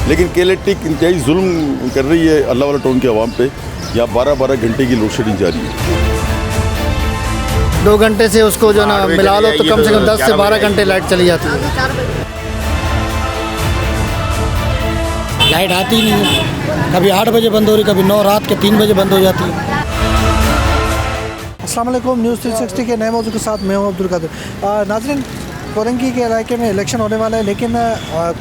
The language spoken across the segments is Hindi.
लेकिन KLATC इंतहाई जुल्म कर रही है अल्लाह वाला टाउन के अवाम पे। यहाँ 12-12 घंटे की लोड शेडिंग जारी है। 2 घंटे से उसको जो ना मिला लो तो कम से कम 10 से 12 घंटे लाइट चली जाती है। लाइट आती ही नहीं है, कभी 8 बजे बंद हो रही, कभी 9 रात के 3 बजे बंद हो जाती है। अस्सलाम वालेकुम, न्यूज़ 360 के नए मौजू के साथ मैं हूँ अब्दुल कादिर। नाज़रीन, कोरंगी के इलाके में इलेक्शन होने वाला है, लेकिन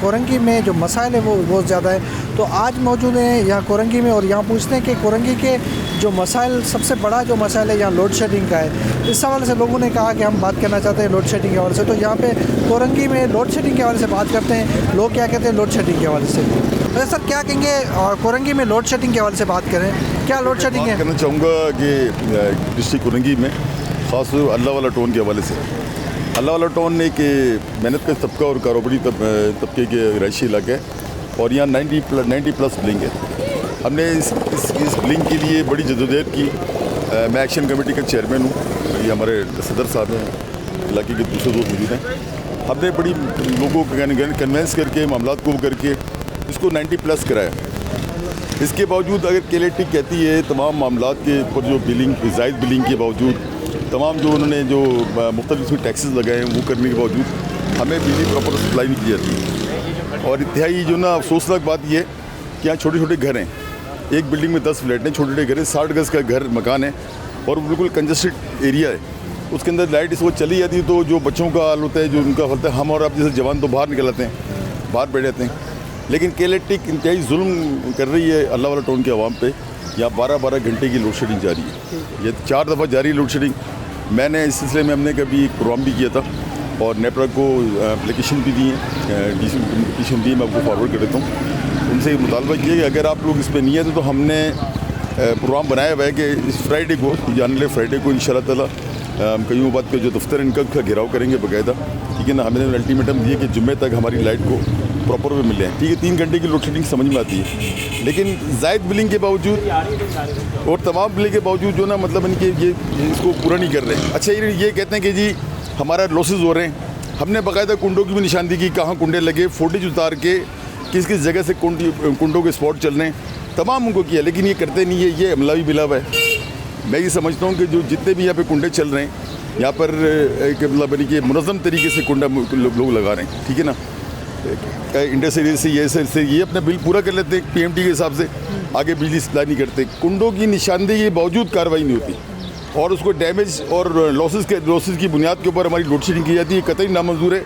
कोरंगी में जो मसाइल है वो बहुत ज़्यादा है। तो आज मौजूद हैं यहाँ कोरंगी में और यहाँ पूछते हैं कि कोरंगी के जो मसाइल, सबसे बड़ा जो मसाइल है यहाँ लोड शेडिंग का है। इस हवाले से लोगों ने कहा कि हम बात करना चाहते हैं लोड शेडिंग के हवाले से। तो यहाँ पे कोरंगी में लोड शेडिंग के हवाले से बात करते हैं, लोग क्या कहते हैं लोड शेडिंग के हवाले से। तो सर क्या कहेंगे, कोरंगी में लोड शेडिंग के हवाले से बात करें, क्या लोड शेडिंग है? कहना चाहूँगा कि डिस्ट्रिक्ट कोरंगी में ख़ास अल्लाह वाला टाउन के हवाले से, अल्लाह वाला टाउन एक मेहनत का तबका और कारोबारी तबके के रहायशी इलाका है और यहाँ 90 प्लस बिल्डिंग है। हमने इस बिल्डिंग के लिए बड़ी जदोजहद की। मैं एक्शन कमेटी का चेयरमैन हूँ, ये हमारे सदर साहब हैं, इलाके के दूसरे दोस्त मौजूद हैं। हमने बड़ी लोगों को कन्वेंस करके मामला को करके इसको 90 प्लस कराया। इसके बावजूद अगर KLATC कहती है तमाम मामला के ऊपर जो बिलिंग ज़ायद बिलिंग के बावजूद, तमाम जो उन्होंने जो मुख्तलिफ इसमें टैक्सेस लगाए हैं वो करने के बावजूद हमें बिजली प्रॉपर सप्लाई नहीं की जाती। और इंतहाई जो ना अफसोसनाक बात ये है कि यहाँ छोटे छोटे घर हैं, एक बिल्डिंग में 10 फ्लैट हैं, छोटे छोटे घर हैं, 60 गज़ का घर मकान है और बिल्कुल कंजस्टेड एरिया है। उसके अंदर लाइट इस वक्त चली जाती है तो जो बच्चों का हाल होता है, जो उनका होता है, हम और आप जैसे जवान तो बाहर निकल आते हैं, बाहर बैठ जाते हैं। लेकिन KLATC इंतहाई जुल्म कर रही है अल्लाह वाला टाउन के अवाम पे। यहाँ 12-12 घंटे की लोड शेडिंग जारी है। ये 4 दफ़ा जारी है लोड शेडिंग। मैंने इस सिलसिले में हमने कभी एक प्रोग्राम भी किया था और नेटवर्क को एप्लीकेशन भी दी है, DC एप्लीकेशन दी है, मैं आपको फॉरवर्ड कर देता हूँ। उनसे मुतालबा किया कि अगर आप लोग इस पर नहीं है तो हमने प्रोग्राम बनाया हुआ है कि इस फ्राइडे को, जाने वाले फ्राइडे को इंशाल्लाह ताला कईयोबाद के जो दफ्तर है इनका घेराव करेंगे बाकायदा, ठीक है ना। हमने अल्टीमेटम दिए कि जुम्मे तक हमारी लाइट को प्रॉपर वे मिले हैं, ठीक है। 3 घंटे की लोड शेडिंग समझ में आती है, लेकिन ज़ायद बिलिंग के बावजूद और तमाम बिलिंग के बावजूद जो ना मतलब इनके ये इसको पूरा नहीं कर रहे। अच्छा, ये कहते हैं कि जी हमारा लॉसेस हो रहे हैं। हमने बाकायदा कुंडों की भी निशानदी की, कहाँ कुंडे लगे, फुटेज उतार के किस किस जगह से कुंडों के स्पॉट चल रहे हैं, तमाम उनको किया, लेकिन ये करते नहीं है। ये हमला भी मिला हुआ है। मैं ये समझता हूँ कि जो जितने भी यहाँ पे कुंडे चल रहे हैं, यहाँ पर एक मतलब कि मुनज़्ज़म तरीके से कुंडा लोग लगा रहे हैं, ठीक है ना। इंडस्ट्री से ये अपना बिल पूरा कर लेते हैं PMT के हिसाब से, आगे बिजली सप्लाई नहीं करते। कुंडों की निशानदेही के बावजूद कार्रवाई नहीं होती और उसको डैमेज और लॉसेस की बुनियाद के ऊपर हमारी लोड शेडिंग की जाती है। कतई नामंजूर है।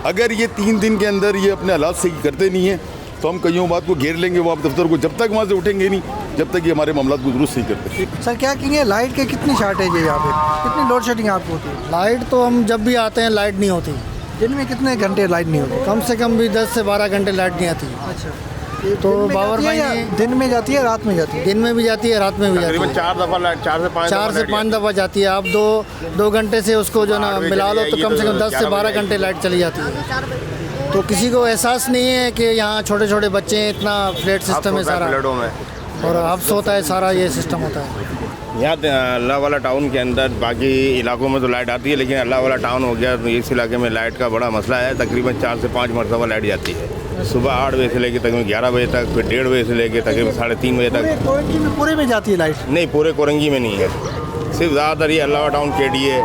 अगर ये 3 दिन के अंदर ये अपने हालात सही करते नहीं हैं तो हम कईयों बात को घेर लेंगे वहाँ दफ्तर को, जब तक वहाँ से उठेंगे नहीं जब तक ये हमारे मामला को दुरुस्त नहीं करते। सर क्या कहेंगे, लाइट के कितनी शॉर्टेज है यहाँ पे, कितनी लोड शेडिंग आपको होती है? लाइट तो हम जब भी आते हैं लाइट नहीं होती। दिन में कितने घंटे लाइट नहीं होती? कम से कम भी 10 से 12 घंटे लाइट नहीं आती। अच्छा, तो बाबर भाई दिन में जाती है, रात में जाती है? दिन में भी जाती है, रात में भी जाती है। 4 दफ़ा लाइट, 4 से 5 दफ़ा जाती है। आप 2 घंटे से उसको जो ना मिला लो तो कम से कम 10 से 12 घंटे लाइट चली जाती है। तो किसी को एहसास नहीं है कि यहाँ छोटे छोटे बच्चे हैं, इतना फ्लैट सिस्टम है सारा और हफ्स होता है, सारा ये सिस्टम होता है। यहाँ अल्लाह वाला टाउन के अंदर बाकी इलाकों में तो लाइट आती है, लेकिन अल्लाह वाला टाउन हो गया तो इस इलाके में लाइट का बड़ा मसला है। तकरीबन 4 से 5 मरतबा लाइट जाती है। सुबह 8 बजे से लेकर तकरीबन 11 बजे तक, फिर 1:30 बजे से लेकर तकरीबन 3:30 बजे तक। कोरंगी में पूरे में जाती है लाइट? नहीं, पूरे कोरंगी में नहीं है, सिर्फ ज़्यादातर ये अल्लाह टाउन KDA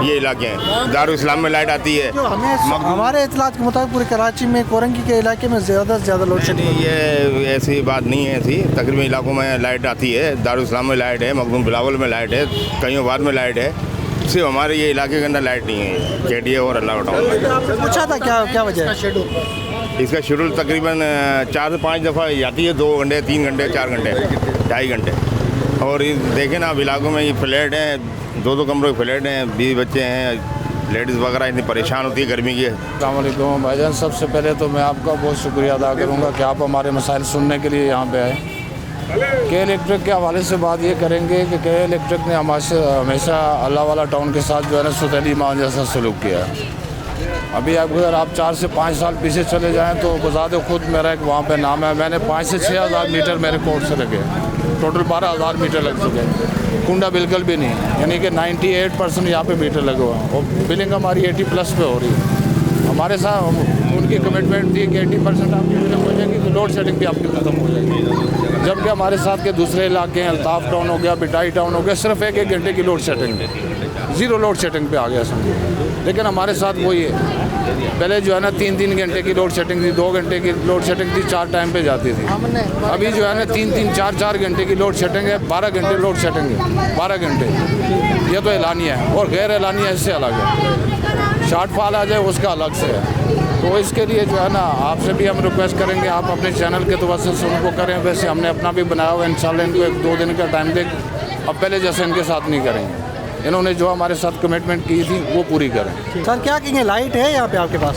ये इलाके हैं। दारुल इस्लाम में लाइट आती है। जो हमारे इतलात के मुताबिक पूरे कराची में कोरंगी के इलाके में ज़्यादा से ज़्यादा लोड शेडिंग। ये ऐसी बात नहीं है, ऐसी तकरीबन इलाकों में लाइट आती है। दारुल इस्लाम में लाइट है, मखदूम बिलावल में लाइट है, कईयों बाद में लाइट है। सिर्फ हमारे ये इलाके के अंदर लाइट नहीं है, KDA और अल्लाह टाउन में। पूछा था क्या वजह है? इसका शेड्यूल तकरीबन 4 से 5 दफ़ा जाती है, 2 घंटे, 3 घंटे, 4 घंटे, 2.5 घंटे। और देखें ना, अब इलाकों में ये फ्लैट हैं, 2-2 कमरों के फ्लैट हैं, 20 बच्चे हैं, लेडीज़ वगैरह इतनी परेशान होती है गर्मी के। अस्सलाम वालेकुम भाईजान, सबसे पहले तो मैं आपका बहुत शुक्रिया अदा करूंगा कि आप हमारे मसाइल सुनने के लिए यहाँ पे आए। KLATC के हवाले से बात ये करेंगे कि KLATC ने हमेशा अल्लाह वाला टाउन के साथ जो है ना सुतैली माँ जैसा सलूक किया है। अभी अगर आप 4 से 5 साल पीछे चले जाएँ तो बज़ात खुद मेरा एक वहाँ पे नाम है, मैंने 5 से 6 हज़ार मीटर मेरे कोर्ट से लगे, टोटल 12,000 मीटर लग चुके हैं। कुंडा बिल्कुल भी नहीं, यानी कि 98% यहाँ पे मीटर लगे हुए हैं और बिलिंग हमारी 80+ पे हो रही है। हमारे साथ उनके की कमिटमेंट थी कि 80% आपकी फिल्म हो जाएगी तो लोड शेडिंग भी आपकी ख़त्म हो जाएगी। जबकि हमारे साथ के दूसरे इलाके हैं, अल्ताफ़ टाउन हो गया, बिटाई टाउन हो गया, सिर्फ एक घंटे की load shedding, zero load shedding पे आ गया समझो। लेकिन हमारे साथ वही है, पहले जो है ना 3 घंटे की लोड शेडिंग थी, 2 घंटे की लोड शेडिंग थी, 4 टाइम पे जाती थी। अभी जो है ना 3 4 घंटे की लोड शेडिंग है, 12 घंटे लोड शेडिंग है, 12 घंटे। ये तो एलानिया है, और गैर एलानिया इससे अलग है। शॉर्टफॉल आ जाए उसका अलग से है। तो इसके लिए जो है ना आपसे भी हम रिक्वेस्ट करेंगे, आप अपने चैनल के तो से उनको करें। वैसे हमने अपना भी बनाया हुआ, इंशाल्लाह इनको 1-2 दिन का टाइम दे, अब पहले जैसे इनके साथ नहीं करेंगे। इन्होंने जो हमारे साथ कमिटमेंट की थी वो पूरी करें। सर क्या कहेंगे, लाइट है यहाँ पे आपके पास?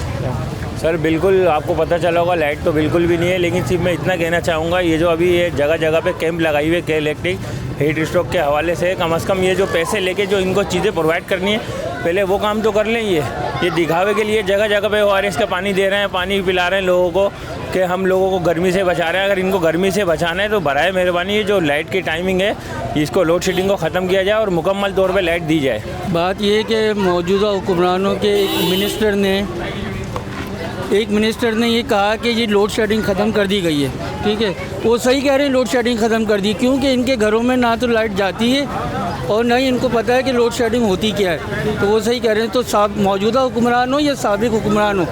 सर बिल्कुल, आपको पता चला होगा लाइट तो बिल्कुल भी नहीं है, लेकिन सिर्फ मैं इतना कहना चाहूँगा, ये जो अभी ये जगह जगह पे कैंप लगाई हुई है के इलेक्ट्रिक हीट स्ट्रोक के हवाले से, कम से कम ये जो पैसे लेके जो इनको चीज़ें प्रोवाइड करनी है, पहले वो काम तो कर लें। ये दिखावे के लिए जगह जगह पे ORS का पानी दे रहे हैं, पानी पिला रहे हैं लोगों को कि हम लोगों को गर्मी से बचा रहे हैं। अगर इनको गर्मी से बचाना है तो बराए मेहरबानी ये जो लाइट की टाइमिंग है इसको लोड शेडिंग को ख़त्म किया जाए और मुकम्मल तौर पे लाइट दी जाए। बात ये कि मौजूदा हुक्मरानों के एक मिनिस्टर ने ये कहा कि ये लोड शेडिंग ख़त्म कर दी गई है। ठीक है, वो सही कह रहे हैं, लोड शेडिंग ख़त्म कर दी, क्योंकि इनके घरों में ना तो लाइट जाती है और ना ही इनको पता है कि लोड शेडिंग होती क्या है। तो वो सही कह रहे हैं। तो मौजूदा हुक्मरान हो या साबिक हुक्मरान हो,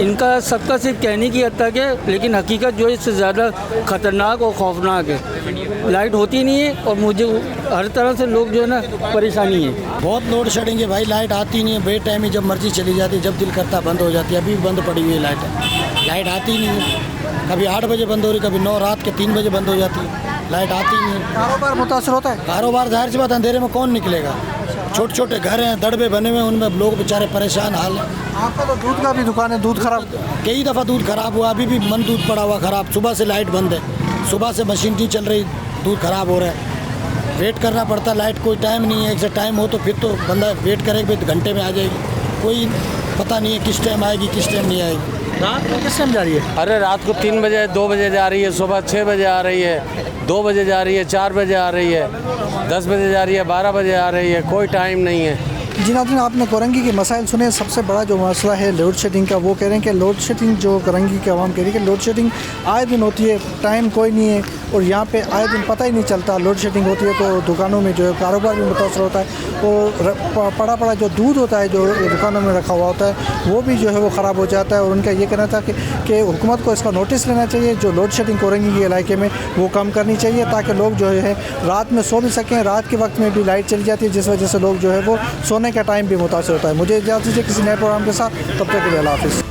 इनका सबका सिर्फ कहने की हद तक है, लेकिन हकीकत जो है इससे ज़्यादा ख़तरनाक और खौफनाक है। लाइट होती नहीं है और मुझे हर तरह से लोग जो है ना परेशानी है। बहुत लोड शेडिंग है भाई, लाइट आती नहीं है, बे टाइम ही जब मर्जी चली जाती है, जब दिल करता बंद हो जाती है। अभी भी बंद पड़ी हुई है लाइट आती नहीं है, कभी 8 बजे बंद हो रही, कभी 9 रात के 3 बजे बंद हो जाती है, लाइट आती नहीं है। कारोबार मुतासर होता है? कारोबार जाहिर सी बात, अंधेरे में कौन निकलेगा। छोटे छोटे घर हैं, दड़बे बने हुए हैं, उनमें लोग बेचारे परेशान हाल है। आपका तो दूध का भी दुकान है, दूध खराब? कई दफ़ा दूध खराब हुआ, अभी भी मन दूध पड़ा हुआ खराब। सुबह से लाइट बंद है, सुबह से मशीन नहीं चल रही, दूध खराब हो रहा है, वेट करना पड़ता है। लाइट कोई टाइम नहीं है, एक टाइम हो तो फिर तो बंदा वेट करेगा, तो घंटे में आ जाएगी, कोई पता नहीं है किस टाइम आएगी किस टाइम नहीं आएगी। रात को किस टाइम जा रही है? अरे रात को 3 बजे 2 बजे जा रही है, सुबह 6 बजे आ रही है, 2 बजे जा रही है, 4 बजे आ रही है, 10 बजे जा रही है, 12 बजे आ रही है, कोई टाइम नहीं है। जी नाज़रीन, आपने कोरंगी के मसाइल सुने। सबसे बड़ा जो मसला है लोड शेडिंग का, वो कह रहे हैं कि लोड शेडिंग जो कोरंगी के आवाम कह रही है कि लोड शेडिंग आए दिन होती है, टाइम कोई नहीं है, और यहाँ पे आए दिन पता ही नहीं चलता। लोड शेडिंग होती है तो दुकानों में जो है कारोबार भी मुतासर होता है, और पड़ा जो दूध होता है जो दुकानों में रखा हुआ होता है वो भी जो है वो ख़राब हो जाता है। और उनका ये कहना था कि हुकूमत को इसका नोटिस लेना चाहिए, जो लोड शेडिंग कोरंगी के इलाके में वो कम करनी चाहिए, ताकि लोग जो है रात में सो भी सकें। रात के वक्त में भी लाइट चली जाती है, जिस वजह से लोग जो है वो सोने का टाइम भी मुतासर होता है। मुझे इजाज़त दीजिए किसी नए प्रोग्राम के साथ, तब तक के लिए अल्लाह हाफ़िज़।